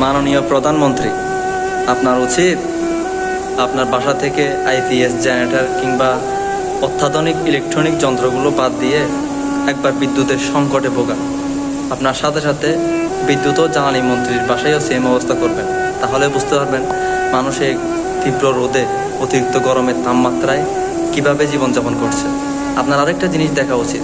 মাননীয় প্রধানমন্ত্রী, আপনার উচিত আপনার বাসা থেকে আইপিএস জেনারেটর কিংবা অত্যাধুনিক ইলেকট্রনিক যন্ত্রগুলো বাদ দিয়ে একবার বিদ্যুতের সংকটে ভোগান। আপনার সাথে সাথে বিদ্যুৎ ও জ্বালানি মন্ত্রীর বাসায়ও সেম অবস্থা করবেন। তাহলে বুঝতে পারবেন মানুষ এই তীব্র রোদে, অতিরিক্ত গরমের তাপমাত্রায় কীভাবে জীবনযাপন করছে। আপনার আরেকটা জিনিস দেখা উচিত,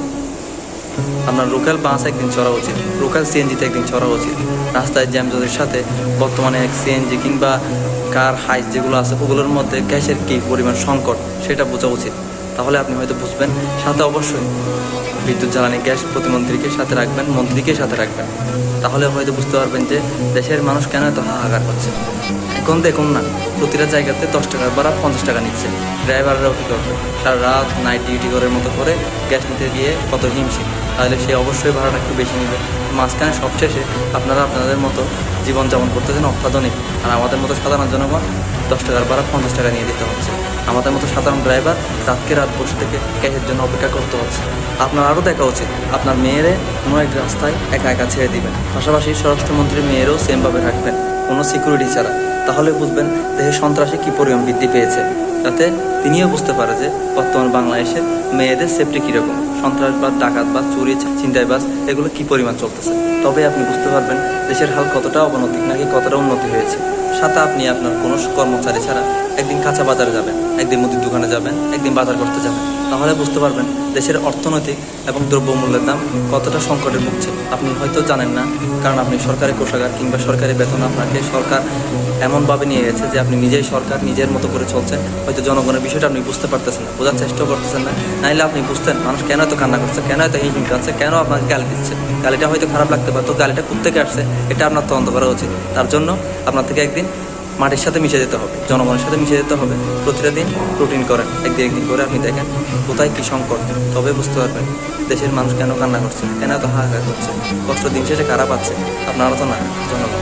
আপনার লোকাল বাস একদিন চড়া উচিত, লোকাল সিএনজিতে একদিন চড়া উচিত। রাস্তায় জ্যামজটের সাথে বর্তমানে সিএনজি কিংবা কার হাইস যেগুলো আছে ওগুলোর মধ্যে গ্যাসের কী পরিমাণ সংকট সেটা বোঝা উচিত। তাহলে আপনি হয়তো বুঝবেন। সাথে অবশ্যই বিদ্যুৎ জ্বালানি গ্যাস প্রতিমন্ত্রীকে সাথে রাখবেন, মন্ত্রীকে সাথে রাখবেন। তাহলে হয়তো বুঝতে পারবেন যে দেশের মানুষ কেন এত হাহাকার করছে। এখন দেখুন না, প্রতিটা জায়গাতে 10 টাকার ভাড়া 50 টাকা নিচ্ছে। ড্রাইভাররাও কী করবে, সারা রাত নাইট ডিউটি করার মতো করে গ্যাস নিতে গিয়ে কত হিমশিম। তাহলে সে অবশ্যই ভাড়াটা একটু বেশি নেবে। মাঝখানে সবশেষে আপনারা আপনাদের মতো জীবনযাপন করতেছেন অত্যাধুনিক, আর আমাদের মতো সাধারণ জনগণ 10 টাকার ভাড়া 50 টাকা নিয়ে দিতে হচ্ছে। আমাদের মতো সাধারণ ড্রাইভার রাতকে রাত বসে থেকে গ্যাসের জন্য অপেক্ষা করতে হচ্ছে। আপনার আরও দেখা উচিত আপনার মেয়েরে কোনো এক রাস্তায় একা একা ছেড়ে দিবেন, পাশাপাশি স্বরাষ্ট্রমন্ত্রীর মেয়েরও সেমভাবে রাখবেন কোনো সিকিউরিটি ছাড়া। তাহলে বুঝবেন দেশের সন্ত্রাসী কী পরিমাণ বৃদ্ধি পেয়েছে, যাতে তিনিও বুঝতে পারে যে বর্তমান বাংলাদেশে মেয়েদের সেফটি কীরকম, সন্ত্রাসবাদ, ডাকাতবাজ, চুরি, ছিনতাইবাজ এগুলো কী পরিমাণ চলতেছে। তবে আপনি বুঝতে পারবেন দেশের হাল কতটা অবনতি নাকি কতটা উন্নতি হয়েছে। সাথে আপনি আপনার কোনো কর্মচারী ছাড়া একদিন কাঁচা বাজারে যাবেন, একদিন মুদির দোকানে যাবেন, একদিন বাজার করতে যাবেন। তাহলে বুঝতে পারবেন দেশের অর্থনৈতিক এবং দ্রব্যমূল্যের দাম কতটা সংকটে ভুগছে। আপনি হয়তো জানেন না, কারণ আপনি সরকারি কোষাগার কিংবা সরকারি বেতন আপনাকে সরকার এমনভাবে নিয়ে গেছে যে আপনি নিজেই সরকার, নিজের মতো করে চলছেন। হয়তো জনগণের বিষয়টা আপনি বুঝতে পারতেছেন না, বোঝার চেষ্টাও করতেছেন না। নাইলে আপনি বুঝতেন মানুষ কেন এত কান্না করছে, কেন এত হিমহিম কাঁদছে, কেন আপনাকে গালি দিচ্ছে। গালিটা হয়তো খারাপ লাগতে পারতো, গালিটা কোত্থেকে আসছে এটা আপনার তদন্ত করা উচিত। তার জন্য আপনার থেকে একদিন মাটির সাথে মিশে যেতে হবে, জনগণের সাথে মিশে যেতে হবে। প্রতিটা দিন রুটিন করেন, একদিন করে আপনি দেখেন কোথায় কী সংকট। তবে বুঝতে পারবেন দেশের মানুষ কেন কান্না করছে, কেন এত হাহাকার করছে, কষ্ট দিন শেষে কারা পাচ্ছে, আপনারা তো না, জনগণ।